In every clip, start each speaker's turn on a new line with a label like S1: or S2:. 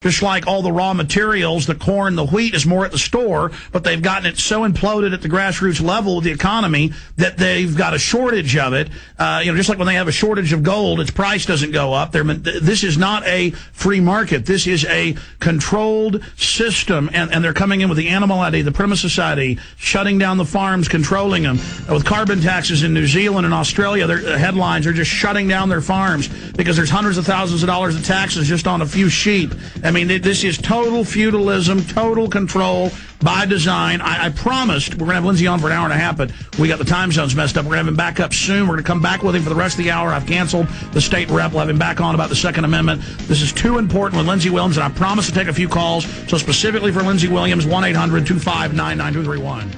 S1: just like all the raw materials, the corn, the wheat is more at the store, but they've gotten it so imploded at the grassroots level of the economy that they've got a shortage of it. Just like when they have a shortage of gold, its price doesn't go up. This is not a free market. This is a controlled system, and they're coming in with the animal ID, the Prima Society, shutting down the farms, controlling them. With carbon taxes in New Zealand and Australia, their headlines are just shutting down their farms because there's hundreds of thousands of dollars of taxes just on a few sheep. I mean, this is total feudalism, total control by design. I promised we're going to have Lindsey on for an hour and a half, but we got the time zones messed up. We're going to have him back up soon. We're going to come back with him for the rest of the hour. I've canceled the state rep. We'll have him back on about the Second Amendment. This is too important with Lindsey Williams, and I promise to take a few calls. So specifically for Lindsey Williams, 1-800-259-9231.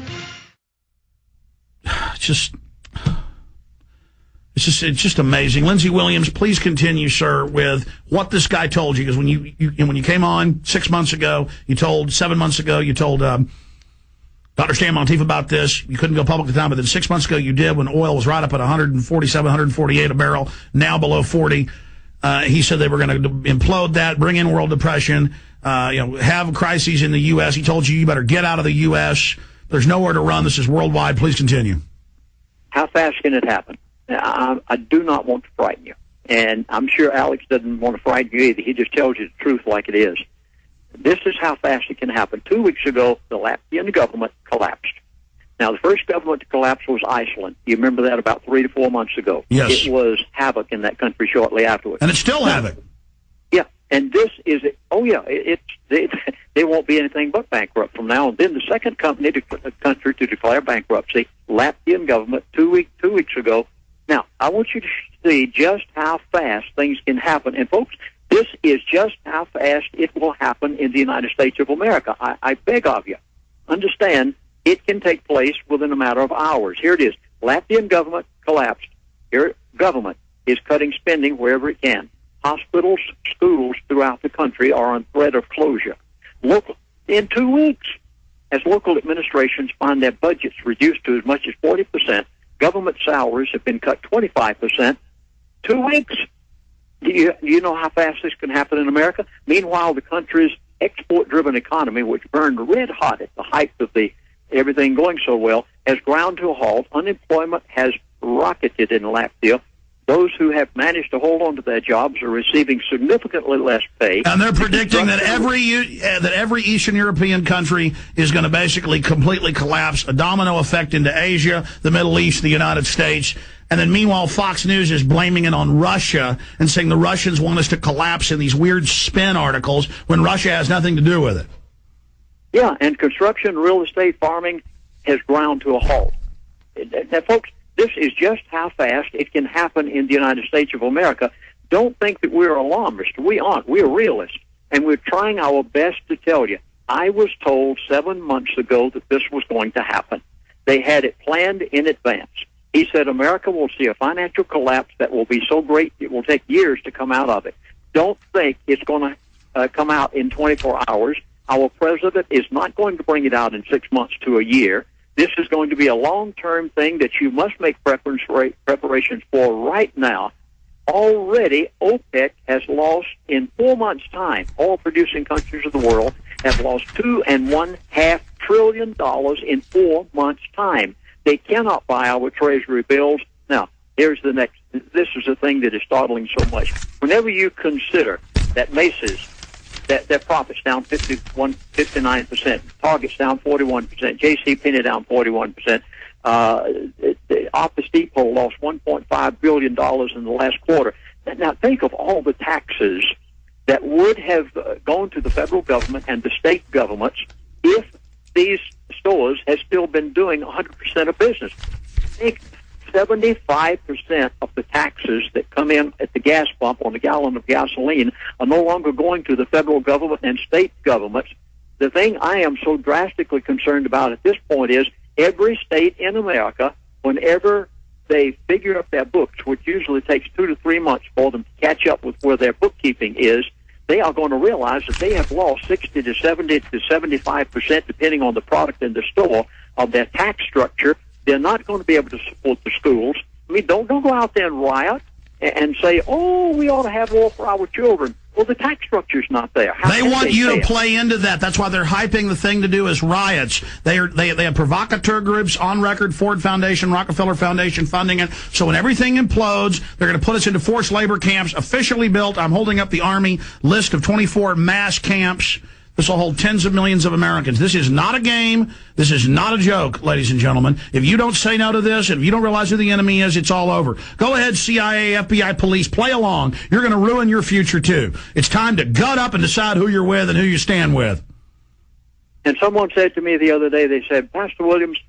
S1: It's just amazing. Lindsey Williams, please continue, sir, with what this guy told you. Because when you came on 6 months ago, 7 months ago, you told Dr. Stan Monteith about this. You couldn't go public at the time, but then 6 months ago you did when oil was right up at 147, 148 a barrel, now below 40. He said they were going to implode that, bring in world depression, have crises in the U.S. He told you better get out of the U.S. There's nowhere to run. This is worldwide. Please continue.
S2: How fast can it happen? I do not want to frighten you, and I'm sure Alex doesn't want to frighten you either. He just tells you the truth like it is. This is how fast it can happen. 2 weeks ago, the Latvian government collapsed. Now, the first government to collapse was Iceland. You remember that about 3 to 4 months ago.
S1: Yes.
S2: It was havoc in that country shortly afterwards.
S1: And it's still havoc.
S2: Yeah, and this is, they won't be anything but bankrupt from now on. Then the second country to declare bankruptcy, Latvian government, 2 weeks ago. Now, I want you to see just how fast things can happen. And, folks, this is just how fast it will happen in the United States of America. I beg of you, understand it can take place within a matter of hours. Here it is. Latvian government collapsed. Your government is cutting spending wherever it can. Hospitals, schools throughout the country are on threat of closure. In 2 weeks, as local administrations find their budgets reduced to as much as 40%, government salaries have been cut 25%. 2 weeks. Do you know how fast this can happen in America? Meanwhile, the country's export-driven economy, which burned red hot at the height of everything going so well, has ground to a halt. Unemployment has rocketed in Latvia. Those who have managed to hold on to their jobs are receiving significantly less pay.
S1: And they're predicting that every Eastern European country is going to basically completely collapse, a domino effect into Asia, the Middle East, the United States. And then meanwhile, Fox News is blaming it on Russia and saying the Russians want us to collapse in these weird spin articles when Russia has nothing to do with it.
S2: Yeah, and construction, real estate, farming has ground to a halt. Now, folks, this is just how fast it can happen in the United States of America. Don't think that we're alarmists. We aren't. We're realists. And we're trying our best to tell you. I was told 7 months ago that this was going to happen. They had it planned in advance. He said America will see a financial collapse that will be so great it will take years to come out of it. Don't think it's going to come out in 24 hours. Our president is not going to bring it out in 6 months to a year. This is going to be a long-term thing that you must make preparations for right now. Already, OPEC has lost, in 4 months' time, oil-producing countries of the world have lost $2.5 trillion in 4 months' time. They cannot buy our treasury bills. Now, here's the next. This is the thing that is startling so much. Whenever you consider that Macy's, their profits down 59%, Target's down 41%, JCPenney down 41%, the Office Depot lost $1.5 billion in the last quarter. Now, think of all the taxes that would have gone to the federal government and the state governments if these stores had still been doing 100% of business. Think 75% of the taxes that come in at the gas pump on a gallon of gasoline are no longer going to the federal government and state governments. The thing I am so drastically concerned about at this point is every state in America, whenever they figure up their books, which usually takes 2 to 3 months for them to catch up with where their bookkeeping is, they are going to realize that they have lost 60 to 70 to 75%, depending on the product in the store, of their tax structure. They're not going to be able to support the schools. I mean, don't go out there and riot and say, oh, we ought to have more for our children. Well, the tax structure's not there.
S1: They want you to play into that. That's why they're hyping the thing to do is riots. They have provocateur groups on record, Ford Foundation, Rockefeller Foundation funding it. So when everything implodes, they're going to put us into forced labor camps officially built. I'm holding up the Army list of 24 mass camps. This will hold tens of millions of Americans. This is not a game. This is not a joke, ladies and gentlemen. If you don't say no to this, if you don't realize who the enemy is, it's all over. Go ahead, CIA, FBI, police, play along. You're going to ruin your future, too. It's time to gut up and decide who you're with and who you stand with.
S2: And someone said to me the other day, they said, Pastor Williams,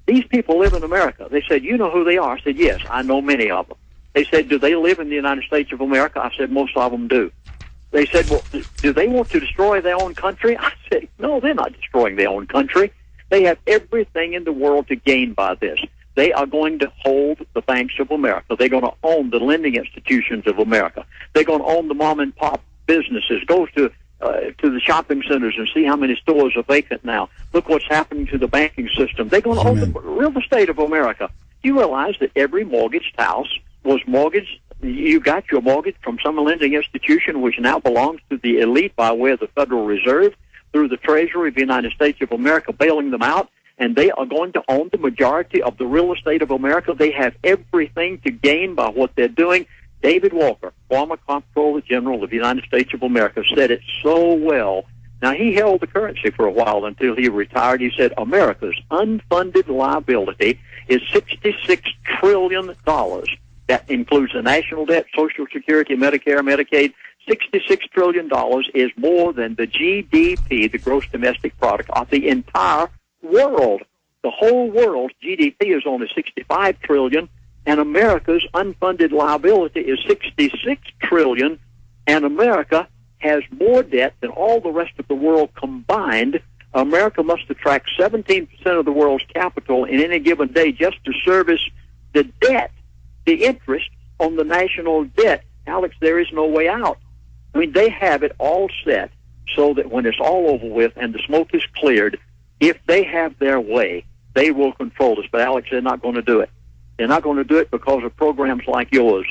S2: these people live in America. They said, you know who they are? I said, yes, I know many of them. They said, do they live in the United States of America? I said, most of them do. They said, well, do they want to destroy their own country? I said, no, they're not destroying their own country. They have everything in the world to gain by this. They are going to hold the banks of America. They're going to own the lending institutions of America. They're going to own the mom-and-pop businesses. Go to the shopping centers and see how many stores are vacant now. Look what's happening to the banking system. They're going to own the real estate of America. Do you realize that every mortgaged house was mortgaged? You got your mortgage from some lending institution which now belongs to the elite by way of the Federal Reserve through the Treasury of the United States of America, bailing them out, and they are going to own the majority of the real estate of America. They have everything to gain by what they're doing. David Walker, former Comptroller General of the United States of America, said it so well. Now, he held the currency for a while until he retired. He said America's unfunded liability is $66 trillion. That includes the national debt, Social Security, Medicare, Medicaid. $66 trillion is more than the GDP, the gross domestic product, of the entire world. The whole world's GDP is only $65 trillion, and America's unfunded liability is $66 trillion, and America has more debt than all the rest of the world combined. America must attract 17% of the world's capital in any given day just to service the debt, the interest on the national debt. Alex, there is no way out. I mean, they have it all set so that when it's all over with and the smoke is cleared, if they have their way, they will control us. But, Alex, they're not going to do it. They're not going to do it because of programs like yours.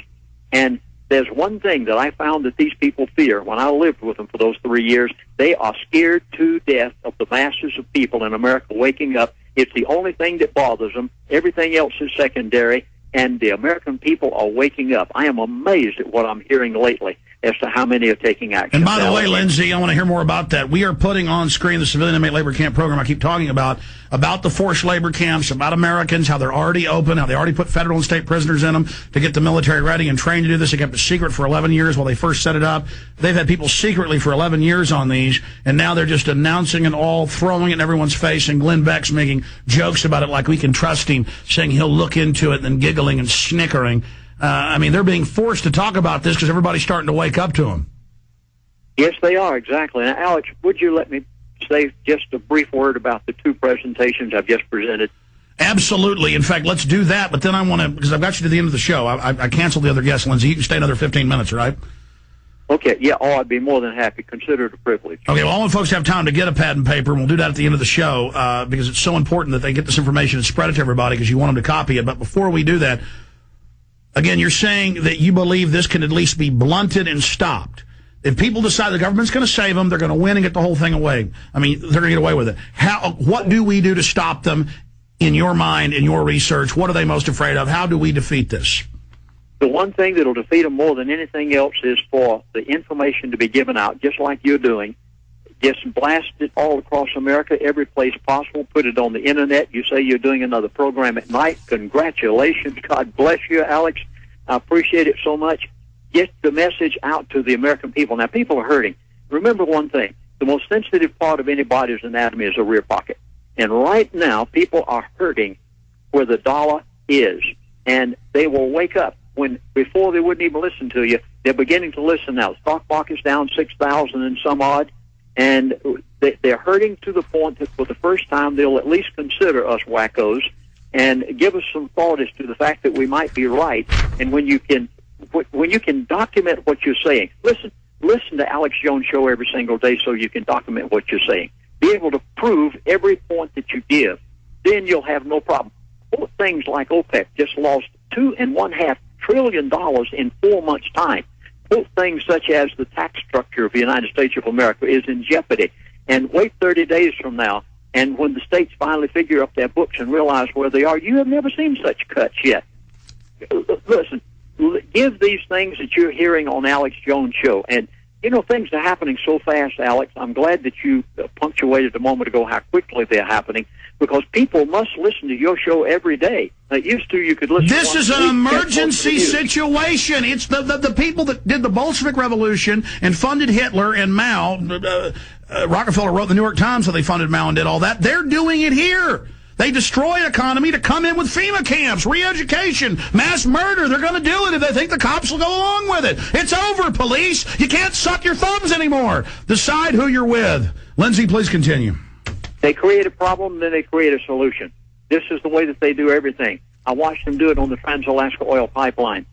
S2: And there's one thing that I found that these people fear. When I lived with them for those 3 years, they are scared to death of the masses of people in America waking up. It's the only thing that bothers them. Everything else is secondary. And the American people are waking up. I am amazed at what I'm hearing lately as to how many are taking action.
S1: And by the way, Lindsey, I want to hear more about that. We are putting on screen the civilian inmate labor camp program I keep talking about the forced labor camps, about Americans, how they're already open, how they already put federal and state prisoners in them to get the military ready and trained to do this. They kept it secret for 11 years while they first set it up. They've had people secretly for 11 years on these, and now they're just announcing it all, throwing it in everyone's face, and Glenn Beck's making jokes about it like we can trust him, saying he'll look into it, and then giggling and snickering. I mean, they're being forced to talk about this because everybody's starting to wake up to them.
S2: Yes, they are, exactly. Now, Alex, would you let me say just a brief word about the two presentations I've just presented?
S1: Absolutely. In fact, let's do that, but then I want to, because I've got you to the end of the show. I canceled the other guest, Lindsey. You can stay another 15 minutes, right?
S2: Okay, yeah, I'd be more than happy. Consider it a privilege.
S1: Okay, well, I want folks to have time to get a pad and paper, and we'll do that at the end of the show because it's so important that they get this information and spread it to everybody because you want them to copy it. But before we do that, again, you're saying that you believe this can at least be blunted and stopped. If people decide the government's going to save them, they're going to win and get the whole thing away. I mean, they're going to get away with it. What do we do to stop them in your mind, in your research? What are they most afraid of? How do we defeat this?
S2: The one thing that will defeat them more than anything else is for the information to be given out, just like you're doing. Just blast it all across America, every place possible. Put it on the Internet. You say you're doing another program at night. Congratulations. God bless you, Alex. I appreciate it so much. Get the message out to the American people. Now, people are hurting. Remember one thing. The most sensitive part of anybody's anatomy is the rear pocket. And right now, people are hurting where the dollar is. And they will wake up. When before they wouldn't even listen to you, they're beginning to listen now. The stock market's down 6,000 and some odd. And they're hurting to the point that for the first time they'll at least consider us wackos and give us some thought as to the fact that we might be right. And when you can document what you're saying, listen to Alex Jones Show every single day so you can document what you're saying. Be able to prove every point that you give. Then you'll have no problem. Things like OPEC just lost $2.5 trillion in 4 months' time. things such as the tax structure of the United States of America is in jeopardy. And wait 30 days from now, and when the states finally figure up their books and realize where they are, you have never seen such cuts yet. Listen, give these things that you're hearing on Alex Jones' show. And, you know, things are happening so fast, Alex. I'm glad that you punctuated a moment ago how quickly they're happening, because people must listen to your show every day. Used to, you could listen.
S1: This is an emergency situation. It's the people that did the Bolshevik Revolution and funded Hitler and Mao. Rockefeller wrote the New York Times how they funded Mao and did all that. They're doing it here. They destroy an economy to come in with FEMA camps, re-education, mass murder. They're going to do it if they think the cops will go along with it. It's over, police. You can't suck your thumbs anymore. Decide who you're with. Lindsey, please continue.
S2: They create a problem, then they create a solution. This is the way that they do everything. I watched them do it on the Trans-Alaska Oil Pipeline.